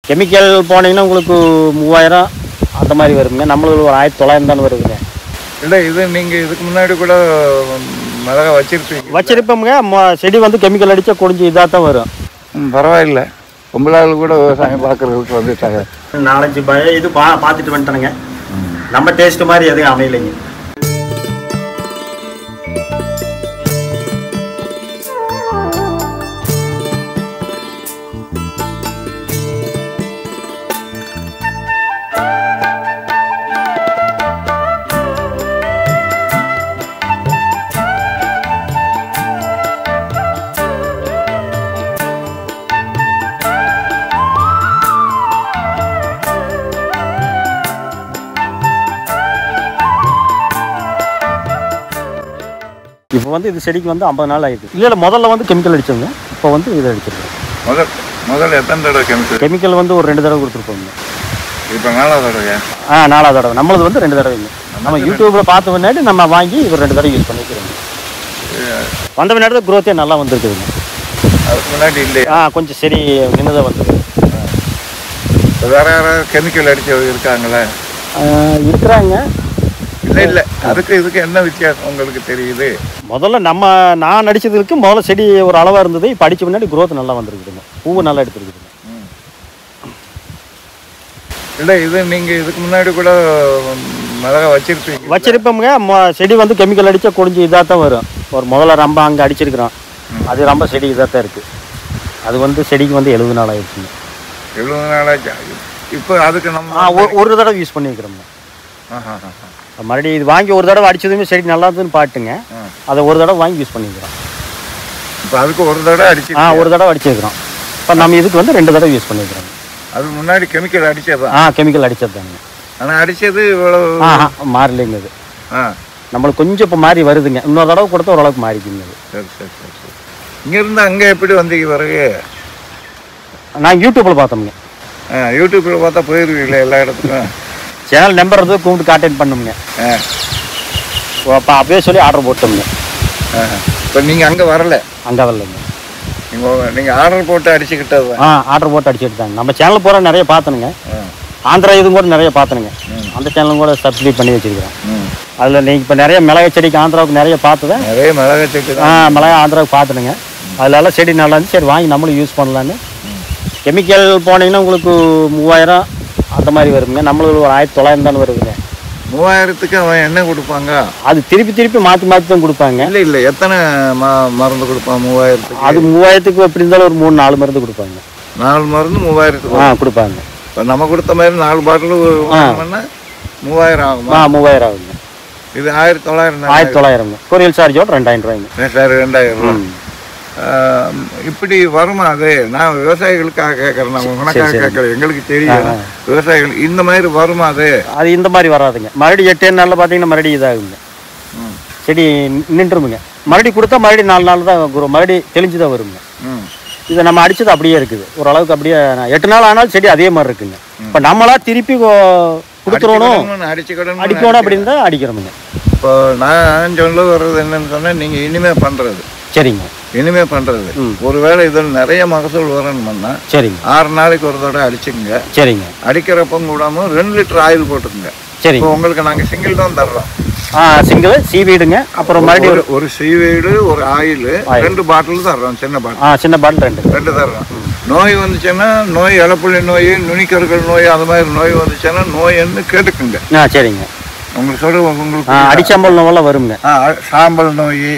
Chemical போனீங்கன்னா உங்களுக்கு 3000 அந்த மாதிரி வருங்க. நம்மளுக்கு ஒரு 1900 தான் வருதுங்க. இல்லை இது நீங்கள் இதுக்கு முன்னாடி கூட மிளகா வச்சிருப்போமுங்க. செடி வந்து கெமிக்கல் அடித்தா கொஞ்சம் இதாக தான் வரும். பரவாயில்ல, பொம்பளாவில் கூட விவசாயம் பார்க்குறதுக்கு வந்துட்டாங்க. 4-5 இது பார்த்துட்டு வந்துட்டேனுங்க. நம்ம டேஸ்ட் மாதிரி எதுவும் அமையலைங்க. இப்போ வந்து இது செடிக்கு வந்து 50 நாள் ஆகிடுது. இல்லை முதல்ல வந்து கெமிக்கல் அடித்தோங்க. இப்போ வந்து இதை அடிச்சிருக்கோம். முதல்ல எத்தனை தடவை கெமிக்கல் வந்து ஒரு 2 தடவை கொடுத்துருப்போங்க. இப்போ 4வது தடவை? 4வது தடவை. நம்மளது வந்து 2 தடவைங்க. நம்ம யூடியூப்பில் பார்த்த முன்னாடி நம்ம வாங்கி ஒரு 2 தடவை யூஸ் பண்ணிக்கிறோங்க. வந்த முன்னாடி தான் குரோத்தே நல்லா வந்துருக்குதுங்க. அதுக்கு முன்னாடி இல்லை? கொஞ்சம் செடி நின்றுதான் வந்தது. வேறு யாராவது கெமிக்கல் அடித்து இருக்காங்களே? இருக்கிறாங்க. இல்லை அதுக்கு இதுக்கு என்ன வித்தியாசம் உங்களுக்கு தெரியுது? முதல்ல நான் அடித்ததுக்கு முதல்ல செடி ஒரு அளவாக இருந்தது. இப்போ அடித்த முன்னாடி குரோத் நல்லா வந்துருக்குதுங்க. பூவு நல்லா எடுத்துருக்குதுங்க. இல்லை இது நீங்கள் இதுக்கு முன்னாடி கூட மிளகா வச்சிருப்போமுங்க. செடி வந்து கெமிக்கல் அடித்தா கொஞ்சம் இதாக தான் வரும். ஒரு முதல்ல ரொம்ப அங்கே அடிச்சிருக்கிறோம். அது ரொம்ப செடி இதாக தான் இருக்குது. அது வந்து செடிக்கு வந்து 70 நாள் ஆகிடுச்சுங்க. 70 நாள் ஆச்சு. இப்போ அதுக்கு நம்ம ஒரு தடவை யூஸ் பண்ணிக்கிறோங்க. மறுபடியும் இது வாங்கி ஒரு தடவை அடிச்சதுமே செடி நல்லா இருந்துன்னு பாட்டுங்க. அதை ஒரு தடவை வாங்கி யூஸ் பண்ணிக்கிறோம். இப்போ அதுக்கு ஒரு தடவை ஒரு தடவை அடிச்சிருக்கிறோம். இப்போ நம்ம இதுக்கு வந்து 2 தடவை யூஸ் பண்ணிக்கிறோம். அதுக்கு முன்னாடி கெமிக்கல் அடிச்சது? கெமிக்கல் அடிச்சது தாங்க. ஆனால் அடிச்சது இவ்வளோ மாறலைங்க. அது நம்மளுக்கு கொஞ்சம் இப்போ மாறி வருதுங்க. இன்னொரு தடவை கொடுத்தா ஓரளவுக்கு மாறிக்குங்க. சரி சரி சரி சரி. இங்கேருந்து அங்கே எப்படி வந்தீங்க பிறகு? நான் யூடியூப்பில் பார்த்தோம்ங்க. யூடியூப்பில் பார்த்தா போயிருவீங்களே எல்லா இடத்துக்கும்? சேனல் நம்பர் வந்து கூப்பிட்டு கான்டாக்ட் பண்ணுங்க. அப்போ அப்படியே சொல்லி ஆர்டர் போட்டோம்ங்க. இப்போ நீங்கள் அங்கே வரலை? அங்கே வரலைங்க. நீங்கள் ஆர்டர் போட்டு அடிச்சுக்கிட்டது? ஆர்டர் போட்டு அடிச்சுக்கிட்டாங்க. நம்ம சேனல் பூரா நிறைய பார்த்தனுங்க. ஆந்திரா இதுவும் கூட நிறைய பார்த்தனுங்க. அந்த சேனலும் கூட சப்ஸ்கிரைப் பண்ணி வச்சுருக்கிறேன். அதில் நீங்கள் இப்போ நிறைய மிளகா செடிக்கு ஆந்திராவுக்கு நிறைய பார்த்துதான். நிறைய மிளகா செடி மிளகா ஆந்திராவுக்கு பார்த்துனுங்க. அதிலெல்லாம் செடி நல்லா இருந்துச்சு. சரி வாங்கி நம்மளும் யூஸ் பண்ணலான்னு. கெமிக்கல் போனீங்கன்னா உங்களுக்கு 3000 அந்த மாதிரி வருங்க. நம்மளுக்கு ஒரு 1900 தான் வருதுங்க. 3000க்கு அவன் என்ன கொடுப்பாங்க? அது திருப்பி மாற்றி தான் கொடுப்பாங்க. இல்லை எத்தனை மருந்து கொடுப்பாங்க 3000க்கு? அது 3000க்கு எப்படி இருந்தாலும் ஒரு 3-4 மருந்து கொடுப்பாங்க. 4 மருந்து 3000க்கு கொடுப்பாங்க. இப்போ நம்ம கொடுத்த மாதிரி 4 பாட்டில் 3000 ஆகுமா? 3000 ஆகுங்க. இது 1900? 1900ங்க. கொரியல் சார்ஜோட 2000 ரூபாய்ங்க. சார் 2000. இப்படி வருமா? அது நான் விவசாயிகளுக்காக கேட்குறேன். நான் உனக்காக கேட்குறேன். எங்களுக்கு தெரியும் விவசாயிகள் இந்த மாதிரி வருமா? அது இந்த மாதிரி வராதுங்க. மறுபடியும் 8 நாளில் பார்த்தீங்கன்னா மறுபடியும் இதாகுங்க. செடி நின்றுமுங்க. மறுபடியும் கொடுத்தா மறுபடியும் 4 நாள் தான் மறுபடியும் தெளிஞ்சு தான் வருங்க. இதை நம்ம அடிச்சது அப்படியே இருக்குது. ஓரளவுக்கு அப்படியே 8 நாள் ஆனாலும் செடி அதே மாதிரி இருக்குங்க. இப்போ நம்மளா திருப்பி கொடுத்துடணும் அடிக்கணும் அப்படின்னு தான் அடிக்கிறோமுங்க. இப்போ நான் சொல்ல வர்றது என்னன்னு சொன்னால், நீங்கள் இனிமேல் பண்ணுறது சரிங்க. இனிமேல் பண்ணுறது ஒருவேளை இதில் நிறைய மகசூல் வரணும்னா சரிங்க 6 நாளைக்கு ஒரு தடவை அடிச்சுக்குங்க. சரிங்க. அடிக்கிறப்ப கூடாமல் 2 லிட்டர் ஆயில் போட்டுக்குங்க. சரி. உங்களுக்கு நாங்கள் சிங்கிள் தான் தர்றோம். சிங்கிள் சீவீடுங்க. அப்புறம் மறுபடியும் ஒரு சீவீடு, ஒரு ஆயில், 2 பாட்டில் தர்றோம். சின்ன பாட்டில் 2 தர்றோம். நோய் வந்துச்சுன்னா, நோய் இளப்புள்ளி நோய், நுனிக்கருகள் நோய், அது மாதிரி நோய் வந்துச்சுன்னா நோய்ன்னு கேட்டுக்குங்க. சரிங்க. உங்களுக்கு சொல்ல உங்களுக்கு அடிச்சாம்பல் நோயெல்லாம் வருங்க. சாம்பல் நோய்,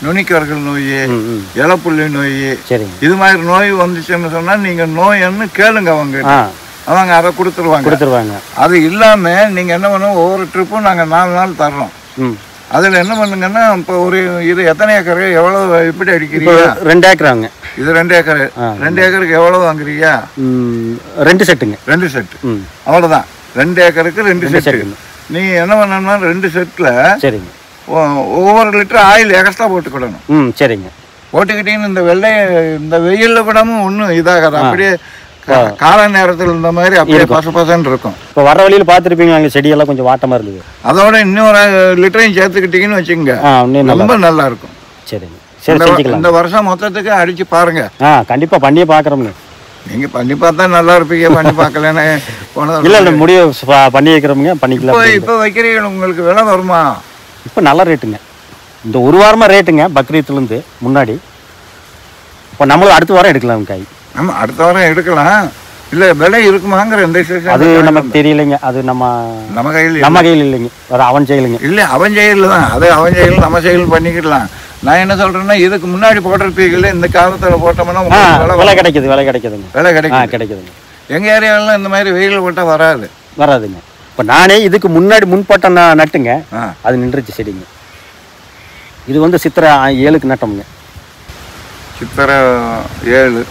நுனிக்கருகள் நோய், இளப்புள்ளி நோய், இது மாதிரி நோய் வந்துச்சுன்னு சொன்னா நீங்க நோய்ன்னு கேளுங்க. அவங்க அதை கொடுத்துருவாங்க. அது இல்லாம நீங்க என்ன பண்ணுவோம், ஒவ்வொரு ட்ரிப்பும் நாங்க 4 நாள் தர்றோம். அதுல என்ன பண்ணுங்கன்னா, இப்போ ஒரு இது எத்தனை ஏக்கர் எவ்வளவு எப்படி அடிக்கிறீங்க? 2 ஏக்கராங்க. இது 2 ஏக்கர். 2 ஏக்கருக்கு எவ்வளவு வாங்குறீங்க? 2 செட்டுங்க. 2 செட்டு. அவ்வளவுதான். 2 ஏக்கருக்கு 2 செட்டு. நீங்க என்ன பண்ணணும்னா 2 செட்ல சரிங்க ஒவ்வொரு லிட்டர் ஆயில் எக்ஸ்ட்ரா போட்டுக்கிடணும். சரிங்க. போட்டுக்கிட்டீங்கன்னு இந்த வெயில்ல கூடாம ஒன்றும் இதாகாது. அப்படியே கால நேரத்தில் இந்த மாதிரி அப்படியே பசன்னு இருக்கும். இப்போ வர வழியில் பார்த்துருப்பீங்க, அங்கே செடியெல்லாம் கொஞ்சம் வாட்டமாக இருக்குது. அதோட இன்னொரு லிட்டரையும் சேர்த்துக்கிட்டீங்கன்னு வச்சுக்கோங்க, ரொம்ப நல்லா இருக்கும். சரிங்க. சரி, இந்த வருஷம் மொத்தத்துக்கு அடிச்சு பாருங்க. கண்டிப்பாக பண்ணியே பார்க்குறோம்ங்க. நீங்க பண்ணி பார்த்தா நல்லா இருப்பீங்க, பண்ணி பார்க்கலன்னு இல்லை இல்லை முடிவு பண்ணி வைக்கிறவங்க பண்ணிக்கலாம். இப்போ வைக்கிறீங்க, உங்களுக்கு விலை வருமா? இப்போ நல்ல ரேட்டுங்க. இந்த ஒரு வாரமாக ரேட்டுங்க, பக்ரீத்துலேருந்து முன்னாடி. இப்போ நம்மளும் அடுத்த வாரம் எடுக்கலாம் காய். ஆமாம், அடுத்த வாரம் எடுக்கலாம். இல்லை விலை இருக்குமாங்கிற எந்த விசேஷம் அது நமக்கு தெரியலைங்க. அது நம்ம கையில் இல்லைங்க, வேறு அவன் செயலுங்க. இல்லை அவன் செயல் தான், அது அவன் செயல் நம்ம செயல் பண்ணிக்கிடலாம். நான் என்ன சொல்கிறேன்னா, இதுக்கு முன்னாடி போட்டிருப்பீங்களே, இந்த காலத்தில் போட்டோம்னா விலை கிடைக்குதுங்க. விலை கிடைக்குதுங்க. எங்கள் ஏரியாவிலாம் இந்த மாதிரி வெயில் போட்டால் வராதுங்க. இப்போ நானே இதுக்கு முன்னாடி முன்பட்டம் நட்டுங்க, அது நின்றுச்சு செடிங்க. இது வந்து சித்திரை 7க்கு நட்டோம்ங்க. சித்திரை 7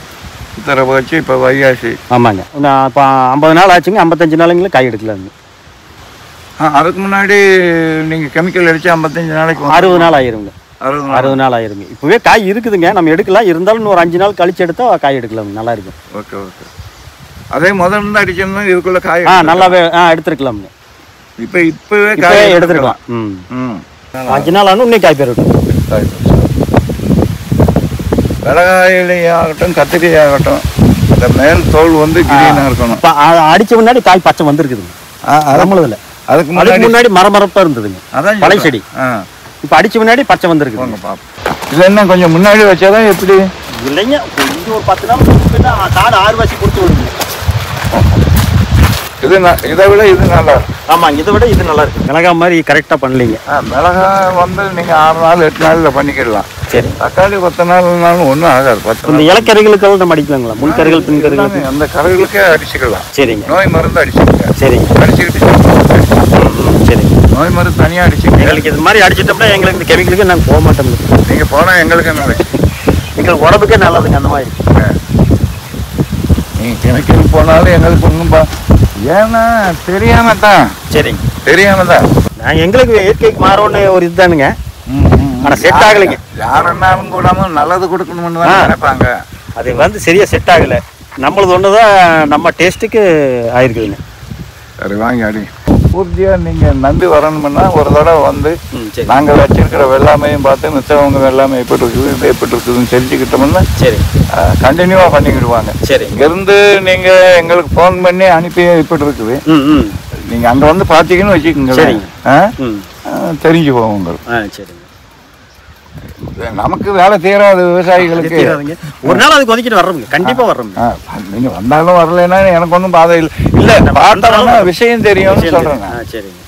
சித்திரை போச்சு, இப்போ வைகாசி. ஆமாங்க, இப்போ 50 நாள் ஆச்சுங்க. 55 நாளுங்களே காய் எடுக்கலாங்க. அதுக்கு முன்னாடி நீங்கள் கெமிக்கல் அடித்து 55 நாளைக்கு 60 நாள் ஆயிருங்க. 60 நாள் ஆயிருங்க. இப்போவே காய் இருக்குதுங்க, நம்ம எடுக்கலாம். இருந்தாலும் ஒரு 5 நாள் கழிச்சு எடுத்தால் காய் எடுக்கலாம், நல்லா இருக்கும். ஓகே. அதே முதல்ல அடிச்சோம்னா இதுக்குள்ள காய் நல்லாவே எடுத்துருக்கலாம்ங்க. இப்போவே காய் எடுத்துருக்கலாம். 5 நாள் ஆனால் இன்னும் காய் பேர் இருக்கும். மிளகாயிலையாகட்டும் கத்திரியாகட்டும் இந்த மேல் தோல் வந்து கிரீனாக இருக்கணும். அடிச்ச முன்னாடி காய் பச்சை வந்துருக்குதுங்க. நம்மளதில் அதுக்கு முன்னாடி மரமரப்பாக இருந்ததுங்க, அதான் பழை செடி. இப்போ அடிச்ச முன்னாடி பச்சை வந்துருக்கு. இது என்ன கொஞ்சம் முன்னாடி வச்சாதான் எப்படி? இல்லைங்க, கொஞ்சம் ஒரு 10 நாள் காடு 6 வாசி கொடுத்து விடுங்க. இதை விட இது நல்லா இருக்கு. ஆமாங்க, இதை விட இது நல்லா இருக்கு. மிளகா மாதிரி கரெக்டாக பண்ணலீங்க. மிளகா வந்து நீங்கள் 6 நாள் 8 நாளில் பண்ணிக்கிடலாம். சரி. தக்காளி 10 நாள்னாலும் ஒன்றும் ஆகாது. 10 இந்த இலக்கரைகளுக்கெல்லாம் நம்ம அடிக்கலாங்களா? முன்கரைகள் பின்கரைகள் அந்த கரைகளுக்கே அடிச்சுக்கலாம். சரிங்க. நோய் மருந்து அடிச்சுக்கங்க. சரிங்க. அடிச்சுக்கிட்டு சரிங்க. நோய் மருந்து தனியாக அடிச்சுக்கங்க. எங்களுக்கு இது மாதிரி அடிச்சிட்டோம்னா எங்களுக்கு இந்த கெமிக்கலுக்கு நாங்கள் போக மாட்டோம். நீங்கள் போனால் எங்களுக்கு நல்லது, எங்களுக்கு உடம்புக்கே நல்லதுங்க. அந்த மாதிரி நீங்கள் கெமிக்கல் போனாலும் எங்களுக்கு ஒன்றும் ஏன்னா தெரியாம தான். சரிங்க, தெரியாம தான். நான் எங்களுக்கு இயற்கைக்கு மாறோன்னு ஒரு இதுதானுங்க. ஆனால் செட் ஆகலைங்க. யாருன்னாலும் கூடாம நல்லது கொடுக்கணும்னு தான் நினைப்பாங்க. அது வந்து சரியா செட் ஆகலை. நம்மளது ஒன்று தான் நம்ம டேஸ்ட்டுக்கு ஆயிருக்குதுங்க. சரி, வாங்கி அடி. பூர்த்தியாக நீங்கள் நம்பி வரணும்னா ஒரு தடவை வந்து நாங்கள் வச்சிருக்கிற வெள்ளாமையும் பார்த்து மிச்சவங்க வெள்ளாமை எப்படி இருக்குது, இது எப்படி இருக்குதுன்னு தெரிஞ்சுக்கிட்டோம்னா சரி கண்டினியூவாக பண்ணிக்கிடுவாங்க. சரி, இங்கேருந்து நீங்கள் எங்களுக்கு ஃபோன் பண்ணி அனுப்பி இப்படி இருக்குது, நீங்கள் அங்கே வந்து பார்த்தீங்கன்னு வச்சுக்கோங்க. தெரிஞ்சுக்குவோம் உங்களுக்கு. சரிங்க. நமக்கு வேலை தீராது விவசாயிகளுக்கு. ஒரு நாள் அதுக்கு ஒதுக்கிட்டு வர்றோங்க, கண்டிப்பாக வர்றோங்க. நீங்க வந்தாலும் வரலைன்னா எனக்கு ஒன்றும் பாதை இல்லை. இல்லை, பார்த்தோம்னா விஷயம் தெரியும்னு சொல்றேங்க. சரிங்க.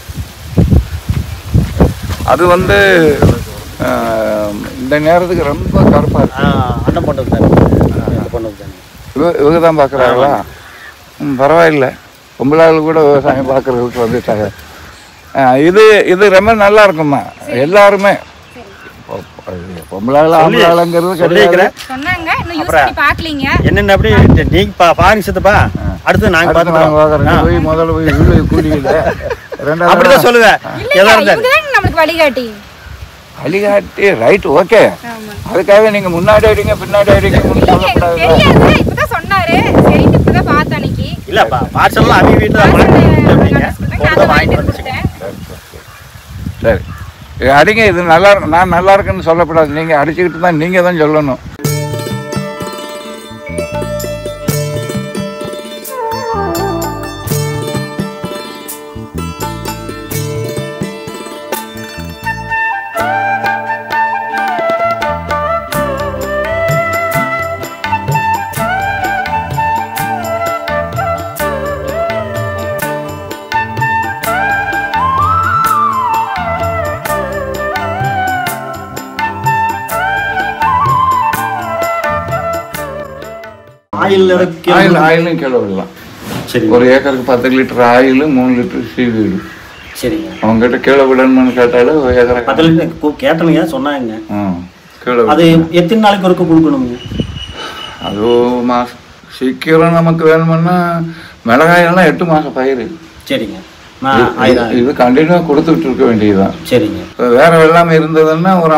அது வந்து இந்த நேரத்துக்கு ரொம்ப கருப்பா இருக்கு. அண்ணன் பண்ணது இவங்க தான் பார்க்குறாங்களா? பரவாயில்லை, பொம்பளாள் கூட விவசாயம் பார்க்குறதுக்கு வந்துட்டாங்க. இது ரொம்ப நல்லா இருக்கும்மா. எல்லாருமே என்னென்ன அப்படி நீங்க பாருங்க சித்தப்பா. அடுத்து நாங்க முதல்ல போய் அப்படிதான் சொல்லுவேன். வழிகாட்டி ரைட், ஓகே. அதுக்காக நீங்க முன்னாடி அடிங்க பின்னாடி அடிங்க இல்லப்பா. பார்சல்லாம் அவங்க வீட்டுல சரி அடிங்க. இது நல்லா இருக்கும், நான் நல்லா இருக்குன்னு சொல்லக்கூடாது. நீங்கள் அடிச்சுக்கிட்டு தான் நீங்கள் தான் சொல்லணும். ஆயிலும் கிலோ விடலாம். சரி, ஒரு ஏக்கருக்கு 10 லிட்டர் ஆயில், 3 லிட்டர் சீவீடு. சரிங்க. அவங்ககிட்ட கிலோ விடணும்னு கேட்டாலும் ஏக்கரை 10 லிட்டர் கேட்டனுங்க, சொன்னாங்க. அது எத்தனை நாளைக்கு ஒருக்க கொடுக்கணுங்க? அது மாதம். சீக்கிரம் நமக்கு வேணும்னா மிளகாயெல்லாம் 8 மாதம் பயிர். சரிங்க. இது கண்டினியூவா கொடுத்துட்டு இருக்க வேண்டியதுதான். சரிங்க. வேற வெள்ளாமை இருந்ததுன்னா ஒரு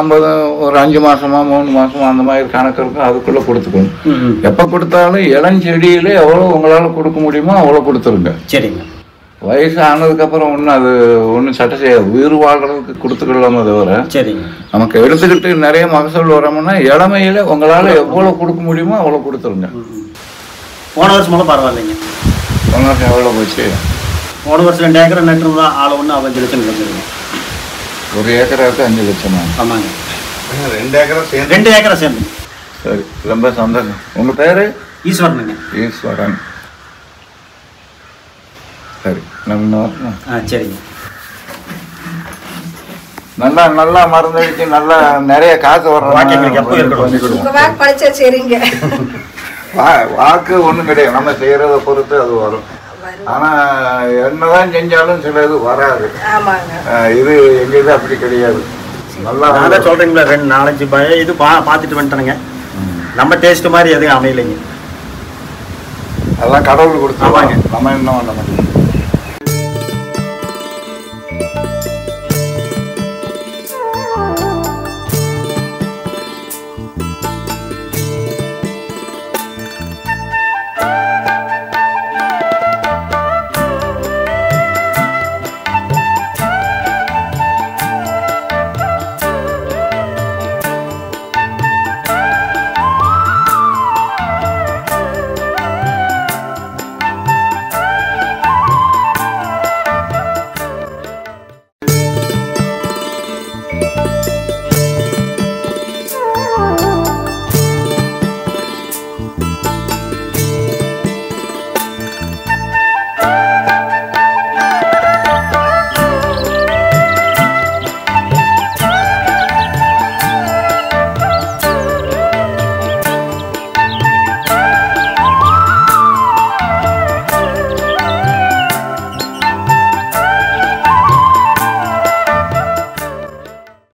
5 மாசமா 3 மாசமா அந்த மாதிரி கணக்கு இருக்கும், அதுக்குள்ள கொடுத்துக்கணும். எப்ப கொடுத்தாலும் இளஞ்செடியில எவ்வளவு உங்களால கொடுக்க முடியுமோ அவ்வளவு கொடுத்துருங்க. சரிங்க. வயசு ஆனதுக்கு அப்புறம் ஒன்றும் அது ஒன்றும் சட்டை செய்யாது, உயிர் வாழ்றதுக்கு கொடுத்துக்கலாமே தவிர. சரிங்க. நமக்கு எடுத்துக்கிட்டு நிறைய மகசூல் வரோம்னா இளமையில உங்களால எவ்வளவு கொடுக்க முடியுமோ அவ்வளவு கொடுத்துருங்க. போன வருஷமெல்லாம் பரவாயில்லைங்க. போன வருஷம் எவ்வளோ போச்சு? போன வருஷம் 2 ஏக்கர் நட்டு தான் ஆளை ஒன்று 5 லட்சம் கிடைச்சிருங்க. 1 ஏக்கராவுக்கு 5 லட்சமா? ஆமாங்க. 2 ஏக்கரா சேர்ந்து? 2 ஏக்கரா சேர்ந்து. சரி, ரொம்ப சந்தோஷம். உங்கள் பேர்? ஈஸ்வரனுங்க. ஈஸ்வரன். சரி, நம்ம சரிங்க. நல்லா நல்லா மருந்து அடிச்சு நல்லா நிறைய காசு வர்ற வாக்கு ஒன்றும் கிடையாது. நம்ம செய்யறத பொறுத்து அது வரும். ஆனா என்னதான் செஞ்சாலும் சில இது வராது. இது எங்க இது அப்படி கிடையாது. நல்லா சொல்றீங்களா 2-4 பயம் இது பார்த்துட்டு வந்துட்டேனுங்க. நம்ம டேஸ்ட் மாதிரி எதுவும் அமையலைங்க. அதெல்லாம் கடவுள் கொடுத்துருவாங்க. நம்ம என்ன பண்ண முடியும்?